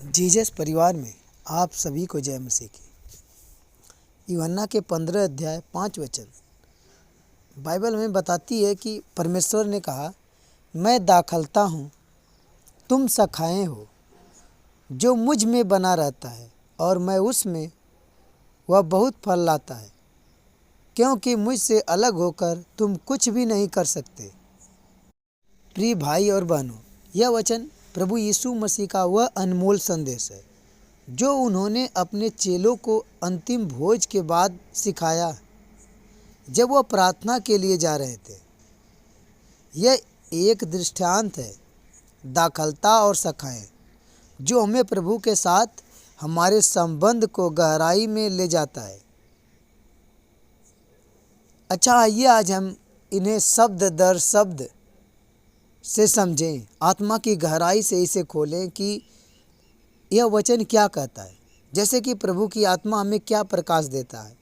Jesus परिवार में आप सभी को जय मसीह की। यूहन्ना के 15 अध्याय 5 वचन बाइबल में बताती है कि परमेश्वर ने कहा, मैं दाखलता हूँ, तुम शाखाएँ हो। जो मुझ में बना रहता है और मैं उसमें, वह बहुत फल लाता है, क्योंकि मुझसे अलग होकर तुम कुछ भी नहीं कर सकते। प्रिय भाई और बहनों, यह वचन प्रभु यीशु मसीह का वह अनमोल संदेश है जो उन्होंने अपने चेलों को अंतिम भोज के बाद सिखाया जब वह प्रार्थना के लिए जा रहे थे। यह एक दृष्टांत है, दाखलता और शाखाएं, जो हमें प्रभु के साथ हमारे संबंध को गहराई में ले जाता है। अच्छा, आइए आज हम इन्हें शब्द दर शब्द से समझें, आत्मा की गहराई से इसे खोलें कि यह वचन क्या कहता है। जैसे कि प्रभु की आत्मा हमें क्या प्रकाश देता है।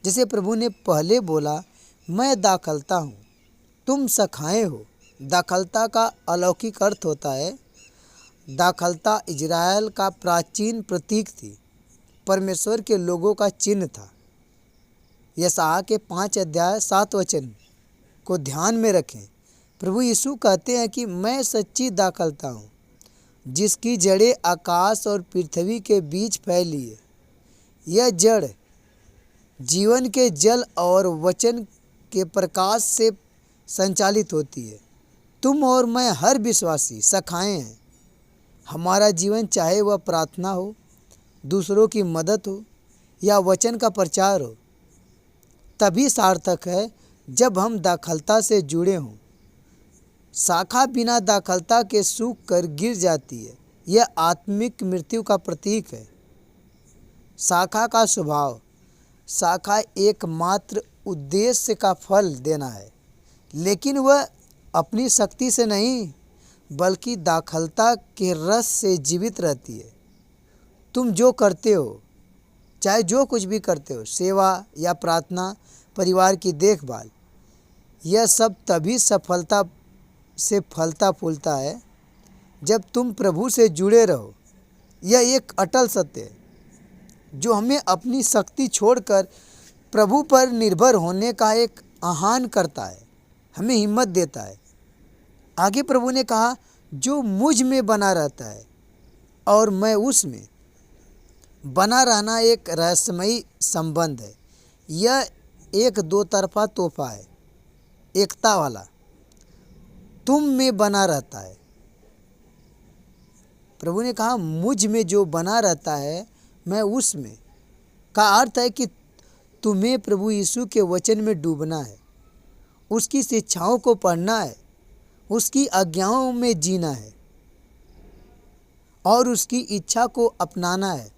जैसे प्रभु ने पहले बोला, मैं दाखलता हूँ, तुम शाखाएँ हो। दाखलता का अलौकिक अर्थ होता है, दाखलता इजराइल का प्राचीन प्रतीक थी, परमेश्वर के लोगों का चिन्ह था। यशायाह के 5 अध्याय 7 वचन को ध्यान में रखें। प्रभु यीशु कहते हैं कि मैं सच्ची दाखलता हूँ, जिसकी जड़ें आकाश और पृथ्वी के बीच फैली है। यह जड़ जीवन के जल और वचन के प्रकाश से संचालित होती है। तुम और मैं, हर विश्वासी शाखाएँ हैं। हमारा जीवन, चाहे वह प्रार्थना हो, दूसरों की मदद हो या वचन का प्रचार हो, तभी सार्थक है जब हम दाखलता से जुड़े हों। शाखा बिना दाखलता के सूख कर गिर जाती है। यह आत्मिक मृत्यु का प्रतीक है। शाखा का स्वभाव, शाखा एकमात्र उद्देश्य का फल देना है, लेकिन वह अपनी शक्ति से नहीं बल्कि दाखलता के रस से जीवित रहती है। तुम जो करते हो, चाहे जो कुछ भी करते हो, सेवा या प्रार्थना, परिवार की देखभाल, यह सब तभी सफलता से फलता फूलता है जब तुम प्रभु से जुड़े रहो। यह एक अटल सत्य है जो हमें अपनी शक्ति छोड़कर प्रभु पर निर्भर होने का एक आह्वान करता है, हमें हिम्मत देता है। आगे प्रभु ने कहा, जो मुझ में बना रहता है और मैं उसमें। बना रहना एक रहस्यमयी संबंध है। यह एक दो तरफा तोहफा है, एकता वाला। तुम में बना रहता है। प्रभु ने कहा, मुझ में जो बना रहता है, मैं उसमें, का अर्थ है कि तुम्हें प्रभु यीशु के वचन में डूबना है, उसकी शिक्षाओं को पढ़ना है, उसकी आज्ञाओं में जीना है और उसकी इच्छा को अपनाना है।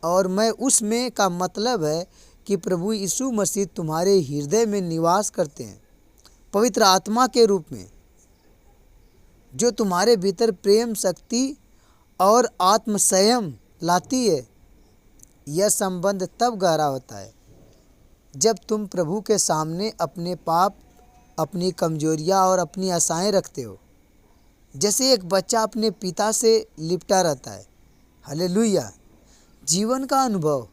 और मैं उसमें का मतलब है कि प्रभु यीशु मसीह तुम्हारे हृदय में निवास करते हैं, पवित्र आत्मा के रूप में, जो तुम्हारे भीतर प्रेम, शक्ति और आत्मसंयम लाती है। यह संबंध तब गहरा होता है जब तुम प्रभु के सामने अपने पाप, अपनी कमजोरियां और अपनी आशाएं रखते हो, जैसे एक बच्चा अपने पिता से लिपटा रहता है। हालेलुया। जीवन का अनुभव,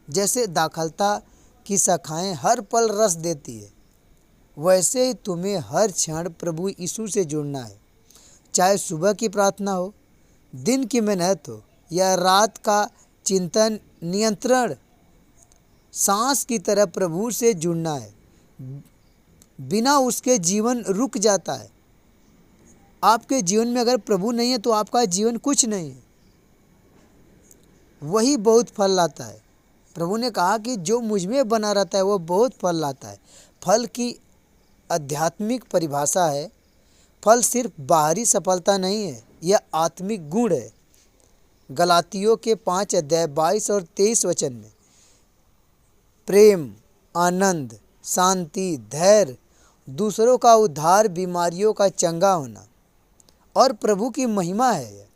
जैसे दाखलता की शाखाएं हर पल रस देती है, वैसे ही तुम्हें हर क्षण प्रभु यीशु से जुड़ना है। चाहे सुबह की प्रार्थना हो, दिन की मेहनत हो या रात का चिंतन नियंत्रण, सांस की तरह प्रभु से जुड़ना है। बिना उसके जीवन रुक जाता है। आपके जीवन में अगर प्रभु नहीं है तो आपका जीवन कुछ नहीं है। वही बहुत फल लाता है। प्रभु ने कहा कि जो मुझ में बना रहता है वह बहुत फल लाता है। फल की आध्यात्मिक परिभाषा है, फल सिर्फ बाहरी सफलता नहीं है, यह आत्मिक गुण है। गलातियों के 5 अध्याय 22 और 23 वचन में प्रेम, आनंद, शांति, धैर्य, दूसरों का उद्धार, बीमारियों का चंगा होना और प्रभु की महिमा है।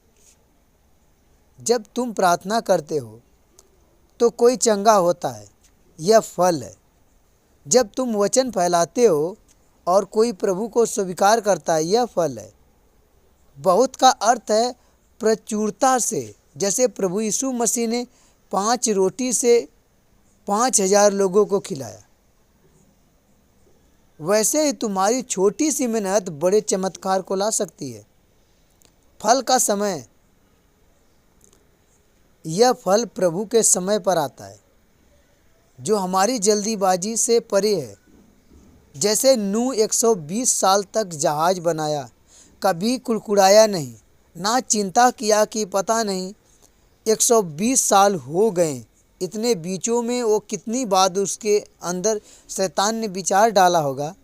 जब तुम प्रार्थना करते हो तो कोई चंगा होता है, यह फल है। जब तुम वचन फैलाते हो और कोई प्रभु को स्वीकार करता है, यह फल है। बहुत का अर्थ है प्रचुरता से जैसे प्रभु यीशु मसीह ने 5 रोटी से 5,000 लोगों को खिलाया, वैसे ही तुम्हारी छोटी सी मेहनत बड़े चमत्कार को ला सकती है। फल का समय, यह फल प्रभु के समय पर आता है, जो हमारी जल्दीबाजी से परे है। जैसे नूह 120 साल तक जहाज बनाया, कभी कुड़कुड़ाया नहीं, ना चिंता किया कि पता नहीं 120 साल हो गए। इतने बीचों में वो कितनी बार उसके अंदर शैतान ने विचार डाला होगा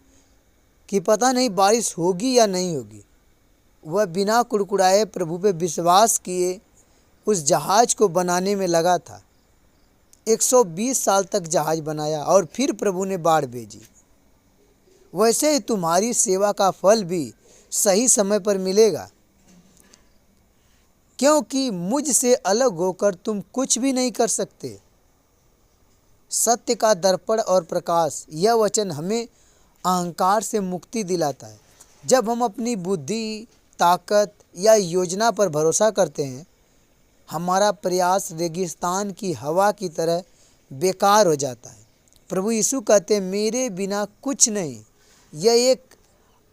कि पता नहीं बारिश होगी या नहीं होगी। वह बिना कुड़कुड़ाए प्रभु पे विश्वास किए उस जहाज को बनाने में लगा था। 120 साल तक जहाज बनाया और फिर प्रभु ने बाढ़ भेजी। वैसे ही तुम्हारी सेवा का फल भी सही समय पर मिलेगा, क्योंकि मुझ से अलग होकर तुम कुछ भी नहीं कर सकते। सत्य का दर्पण और प्रकाश, यह वचन हमें अहंकार से मुक्ति दिलाता है। जब हम अपनी बुद्धि, ताकत या योजना पर भरोसा करते हैं, हमारा प्रयास रेगिस्तान की हवा की तरह बेकार हो जाता है। प्रभु यीशु कहते हैं, मेरे बिना कुछ नहीं। यह एक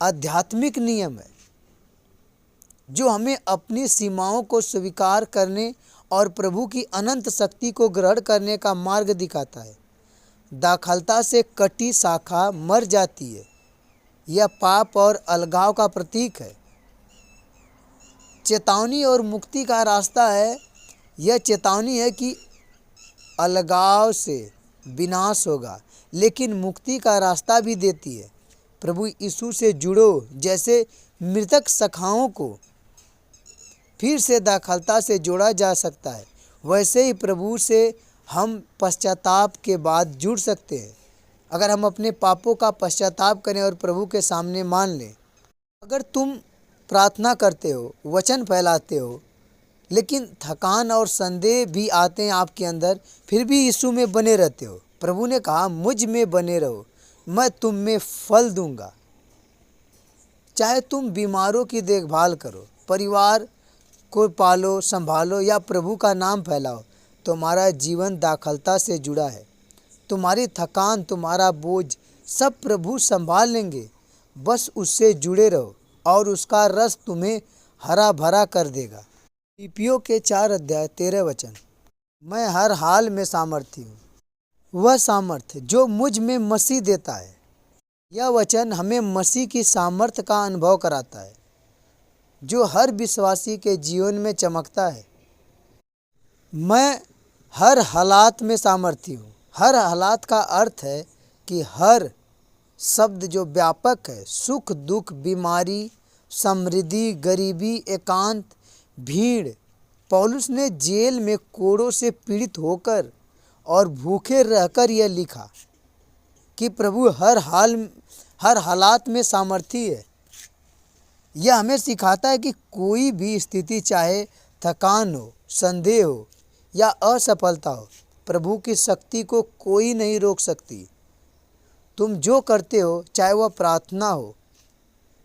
आध्यात्मिक नियम है जो हमें अपनी सीमाओं को स्वीकार करने और प्रभु की अनंत शक्ति को ग्रहण करने का मार्ग दिखाता है। दाखलता से कटी शाखा मर जाती है। यह पाप और अलगाव का प्रतीक है। चेतावनी और मुक्ति का रास्ता है। यह चेतावनी है कि अलगाव से विनाश होगा, लेकिन मुक्ति का रास्ता भी देती है। प्रभु यीशु से जुड़ो। जैसे मृतक शाखाओं को फिर से दाखलता से जोड़ा जा सकता है, वैसे ही प्रभु से हम पश्चाताप के बाद जुड़ सकते हैं, अगर हम अपने पापों का पश्चाताप करें और प्रभु के सामने मान लें। अगर तुम प्रार्थना करते हो, वचन फैलाते हो, लेकिन थकान और संदेह भी आते हैं आपके अंदर, फिर भी यीशु में बने रहते हो। प्रभु ने कहा, मुझ में बने रहो, मैं तुम में फल दूंगा। चाहे तुम बीमारों की देखभाल करो, परिवार को पालो, संभालो या प्रभु का नाम फैलाओ, तुम्हारा जीवन दाखलता से जुड़ा है। तुम्हारी थकान, तुम्हारा बोझ सब प्रभु संभाल लेंगे। बस उससे जुड़े रहो और उसका रस तुम्हें हरा भरा कर देगा। फिलिप्पियों के 4 अध्याय 13 वचन। मैं हर हाल में सामर्थी हूँ, वह सामर्थ्य जो मुझ में मसीह देता है। यह वचन हमें मसीह की सामर्थ्य का अनुभव कराता है, जो हर विश्वासी के जीवन में चमकता है। मैं हर हालात में सामर्थी हूँ। हर हालात का अर्थ है कि हर शब्द जो व्यापक है, सुख दुख, बीमारी, समृद्धि, गरीबी, एकांत, भीड़। पौलुस ने जेल में कोड़ों से पीड़ित होकर और भूखे रहकर यह लिखा कि प्रभु हर हालात में सामर्थी है। यह हमें सिखाता है कि कोई भी स्थिति, चाहे थकान हो, संदेह हो या असफलता हो, प्रभु की शक्ति को कोई नहीं रोक सकती। तुम जो करते हो, चाहे वह प्रार्थना हो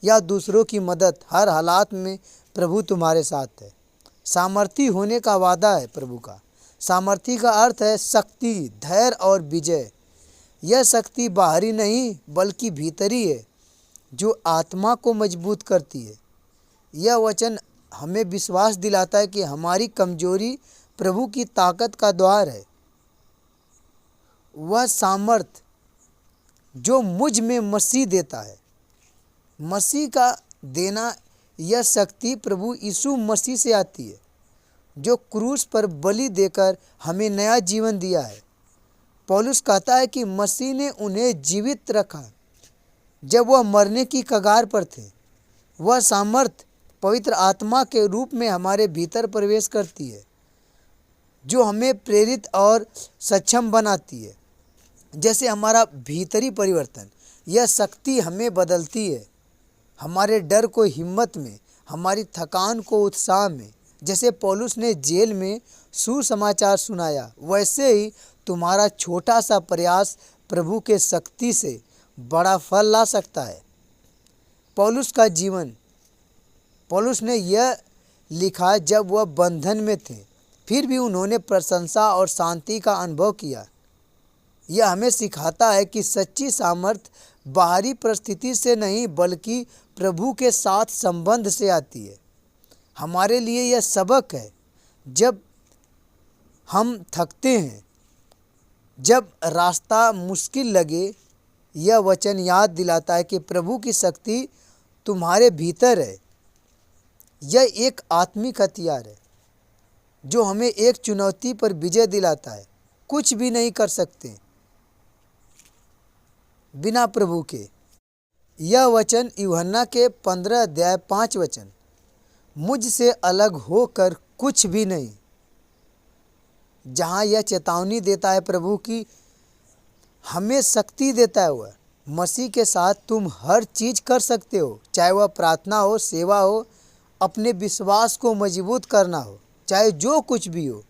या दूसरों की मदद, हर हालात में प्रभु तुम्हारे साथ है। सामर्थी होने का वादा है प्रभु का। सामर्थी का अर्थ है शक्ति, धैर्य और विजय। यह शक्ति बाहरी नहीं बल्कि भीतरी है, जो आत्मा को मजबूत करती है। यह वचन हमें विश्वास दिलाता है कि हमारी कमजोरी प्रभु की ताकत का द्वार है। वह सामर्थ जो मुझ में मसीह देता है। मसीह का देना, यह शक्ति प्रभु यीशु मसीह से आती है, जो क्रूस पर बलि देकर हमें नया जीवन दिया है। पौलुस कहता है कि मसीह ने उन्हें जीवित रखा जब वह मरने की कगार पर थे। वह सामर्थ पवित्र आत्मा के रूप में हमारे भीतर प्रवेश करती है, जो हमें प्रेरित और सक्षम बनाती है। जैसे हमारा भीतरी परिवर्तन, यह शक्ति हमें बदलती है, हमारे डर को हिम्मत में, हमारी थकान को उत्साह में। जैसे पौलुस ने जेल में सुसमाचार सुनाया, वैसे ही तुम्हारा छोटा सा प्रयास प्रभु के शक्ति से बड़ा फल ला सकता है। पौलुस ने यह लिखा जब वह बंधन में थे फिर भी उन्होंने प्रशंसा और शांति का अनुभव किया। यह हमें सिखाता है कि सच्ची सामर्थ्य बाहरी परिस्थिति से नहीं बल्कि प्रभु के साथ संबंध से आती है। हमारे लिए यह सबक है, जब हम थकते हैं, जब रास्ता मुश्किल लगे, यह वचन याद दिलाता है कि प्रभु की शक्ति तुम्हारे भीतर है। यह एक आत्मिक हथियार है जो हमें एक चुनौती पर विजय दिलाता है। कुछ भी नहीं कर सकते बिना प्रभु के। यह वचन यूहन्ना के 15 अध्याय 5 वचन, मुझसे अलग होकर कुछ भी नहीं, जहाँ यह चेतावनी देता है प्रभु की हमें शक्ति देता है। वह मसीह के साथ तुम हर चीज़ कर सकते हो, चाहे वह प्रार्थना हो, सेवा हो, अपने विश्वास को मजबूत करना हो, चाहे जो कुछ भी हो।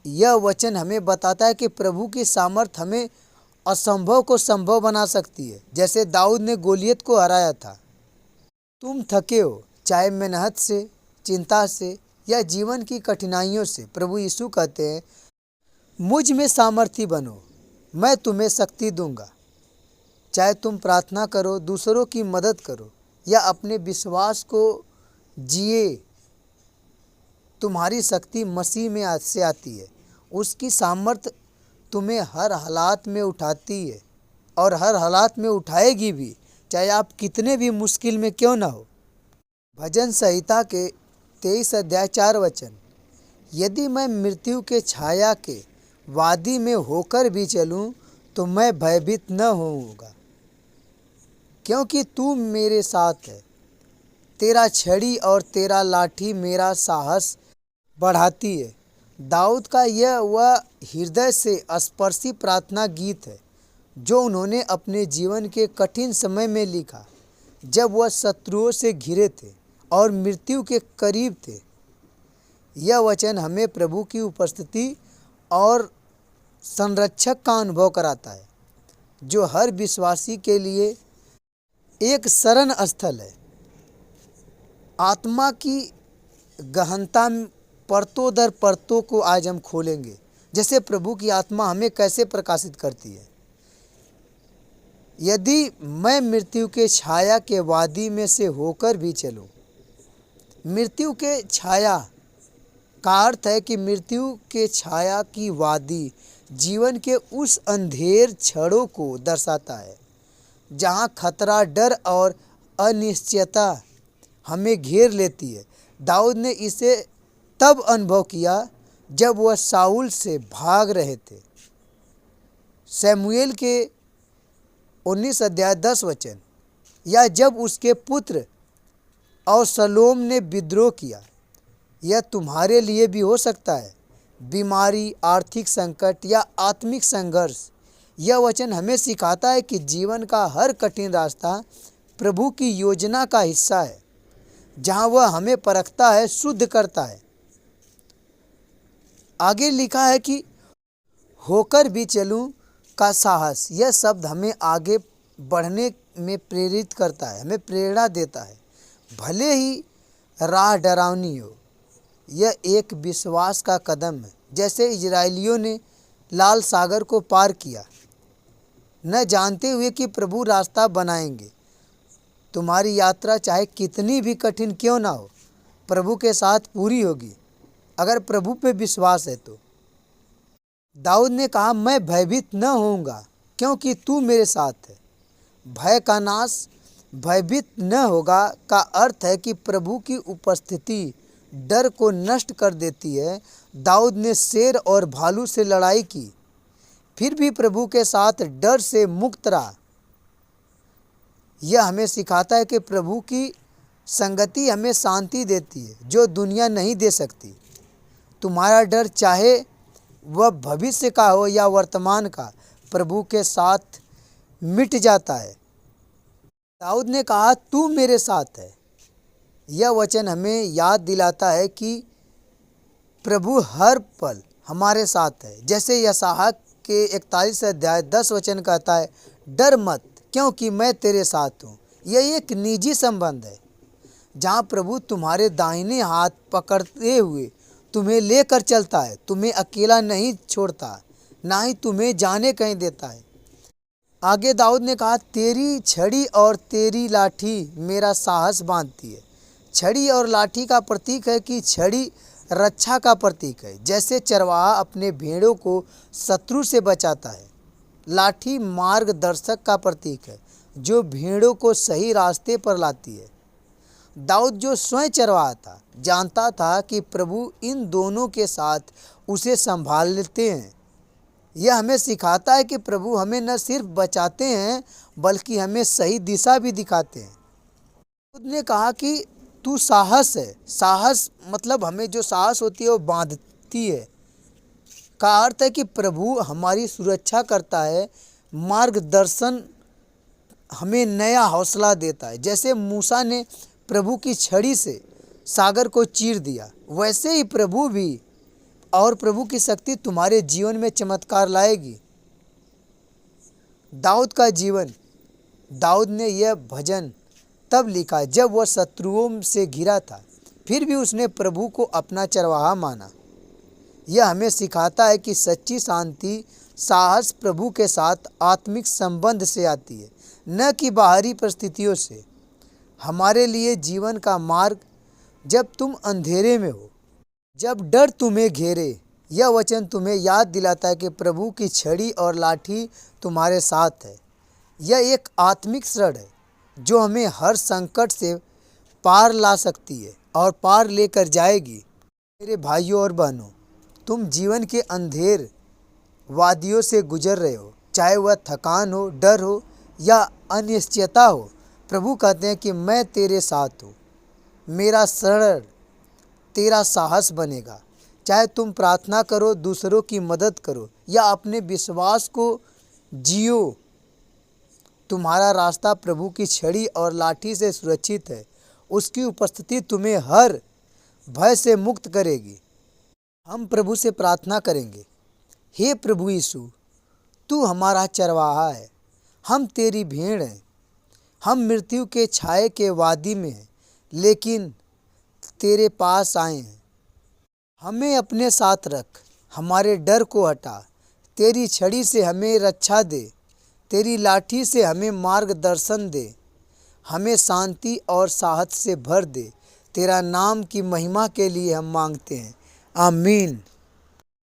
यह वचन हमें बताता है कि प्रभु की सामर्थ्य हमें असंभव को संभव बना सकती है, जैसे दाऊद ने गोलियत को हराया था। तुम थके हो, चाहे मेहनत से, चिंता से या जीवन की कठिनाइयों से, प्रभु यीशु कहते हैं मुझ में सामर्थी बनो, मैं तुम्हें शक्ति दूंगा। चाहे तुम प्रार्थना करो, दूसरों की मदद करो या अपने विश्वास को जिए, तुम्हारी शक्ति मसीह में से आती है। उसकी सामर्थ्य तुम्हें हर हालात में उठाती है और हर हालात में उठाएगी भी, चाहे आप कितने भी मुश्किल में क्यों ना हो। भजन संहिता के 23 अध्याय 4 वचन, यदि मैं मृत्यु के छाया के वादी में होकर भी चलूं तो मैं भयभीत न होऊंगा, क्योंकि तू मेरे साथ है। तेरा छड़ी और तेरा लाठी मेरा साहस बढ़ाती है। दाऊद का यह वह हृदय से स्पर्शी प्रार्थना गीत है जो उन्होंने अपने जीवन के कठिन समय में लिखा, जब वह शत्रुओं से घिरे थे और मृत्यु के करीब थे। यह वचन हमें प्रभु की उपस्थिति और संरक्षक का अनुभव कराता है, जो हर विश्वासी के लिए एक शरण स्थल है। आत्मा की गहनता परतों दर परतों को आज हम खोलेंगे, जैसे प्रभु की आत्मा हमें कैसे प्रकाशित करती है। यदि मैं मृत्यु के छाया के वादी में से होकर भी चलूं, मृत्यु के छाया का अर्थ है कि मृत्यु के छाया की वादी जीवन के उस अंधेर क्षणों को दर्शाता है जहां खतरा, डर और अनिश्चयता हमें घेर लेती है। दाऊद ने इसे तब अनुभव किया जब वह साउल से भाग रहे थे। शमूएल के 19 अध्याय 10 वचन, या जब उसके पुत्र अबशालोम ने विद्रोह किया। यह तुम्हारे लिए भी हो सकता है, बीमारी, आर्थिक संकट या आत्मिक संघर्ष। यह वचन हमें सिखाता है कि जीवन का हर कठिन रास्ता प्रभु की योजना का हिस्सा है, जहां वह हमें परखता है, शुद्ध करता है। आगे लिखा है कि होकर भी चलूं का साहस। यह शब्द हमें आगे बढ़ने में प्रेरित करता है, हमें प्रेरणा देता है। भले ही राह डरावनी हो, यह एक विश्वास का कदम है। जैसे इजरायलियों ने लाल सागर को पार किया, न जानते हुए कि प्रभु रास्ता बनाएंगे। तुम्हारी यात्रा चाहे कितनी भी कठिन क्यों ना हो, प्रभु के साथ पूरी होगी, अगर प्रभु पे विश्वास है तो। दाऊद ने कहा, मैं भयभीत न होऊंगा क्योंकि तू मेरे साथ है। भय का नाश भयभीत न होगा का अर्थ है कि प्रभु की उपस्थिति डर को नष्ट कर देती है। दाऊद ने शेर और भालू से लड़ाई की, फिर भी प्रभु के साथ डर से मुक्त रहा। यह हमें सिखाता है कि प्रभु की संगति हमें शांति देती है जो दुनिया नहीं दे सकती। तुम्हारा डर, चाहे वह भविष्य का हो या वर्तमान का, प्रभु के साथ मिट जाता है। दाऊद ने कहा, तू मेरे साथ है। यह वचन हमें याद दिलाता है कि प्रभु हर पल हमारे साथ है। जैसे यशायाह के 41 अध्याय 10 वचन कहता है, डर मत क्योंकि मैं तेरे साथ हूँ। यह एक निजी संबंध है जहाँ प्रभु तुम्हारे दाहिने हाथ पकड़ते हुए तुम्हें लेकर चलता है, तुम्हें अकेला नहीं छोड़ता, ना ही तुम्हें जाने कहीं देता है। आगे दाऊद ने कहा, तेरी छड़ी और तेरी लाठी मेरा साहस बांधती है। छड़ी और लाठी का प्रतीक है कि छड़ी रक्षा का प्रतीक है, जैसे चरवाहा अपने भेड़ों को शत्रु से बचाता है। लाठी मार्गदर्शक का प्रतीक है, जो भेड़ों को सही रास्ते पर लाती है। दाऊद जो स्वयं चरवाहा था, जानता था कि प्रभु इन दोनों के साथ उसे संभालते हैं। यह हमें सिखाता है कि प्रभु हमें न सिर्फ बचाते हैं बल्कि हमें सही दिशा भी दिखाते हैं। उसने कहा कि तू साहस है। साहस मतलब हमें जो साहस होती है वो बांधती है, का अर्थ है कि प्रभु हमारी सुरक्षा करता है, मार्गदर्शन हमें नया हौसला देता है। जैसे मूसा ने प्रभु की छड़ी से सागर को चीर दिया, वैसे ही प्रभु भी और प्रभु की शक्ति तुम्हारे जीवन में चमत्कार लाएगी। दाऊद का जीवन, दाऊद ने यह भजन तब लिखा जब वह शत्रुओं से घिरा था, फिर भी उसने प्रभु को अपना चरवाहा माना। यह हमें सिखाता है कि सच्ची शांति, साहस प्रभु के साथ आत्मिक संबंध से आती है, न कि बाहरी परिस्थितियों से। हमारे लिए जीवन का मार्ग, जब तुम अंधेरे में हो, जब डर तुम्हें घेरे, यह वचन तुम्हें याद दिलाता है कि प्रभु की छड़ी और लाठी तुम्हारे साथ है। यह एक आत्मिक शरण है जो हमें हर संकट से पार ला सकती है और पार लेकर जाएगी। मेरे भाइयों और बहनों, तुम जीवन के अंधेर वादियों से गुजर रहे हो, चाहे वह थकान हो, डर हो या अनिश्चितता हो। प्रभु कहते हैं कि मैं तेरे साथ हूँ। मेरा शरण तेरा साहस बनेगा। चाहे तुम प्रार्थना करो, दूसरों की मदद करो या अपने विश्वास को जियो, तुम्हारा रास्ता प्रभु की छड़ी और लाठी से सुरक्षित है। उसकी उपस्थिति तुम्हें हर भय से मुक्त करेगी। हम प्रभु से प्रार्थना करेंगे, हे प्रभु यीशु, तू हमारा चरवाहा है, हम तेरी भेड़ हैं। हम मृत्यु के छाए के वादी में हैं, लेकिन तेरे पास आए हैं। हमें अपने साथ रख, हमारे डर को हटा, तेरी छड़ी से हमें रक्षा दे, तेरी लाठी से हमें मार्गदर्शन दे, हमें शांति और साहस से भर दे। तेरा नाम की महिमा के लिए हम मांगते हैं, आमीन।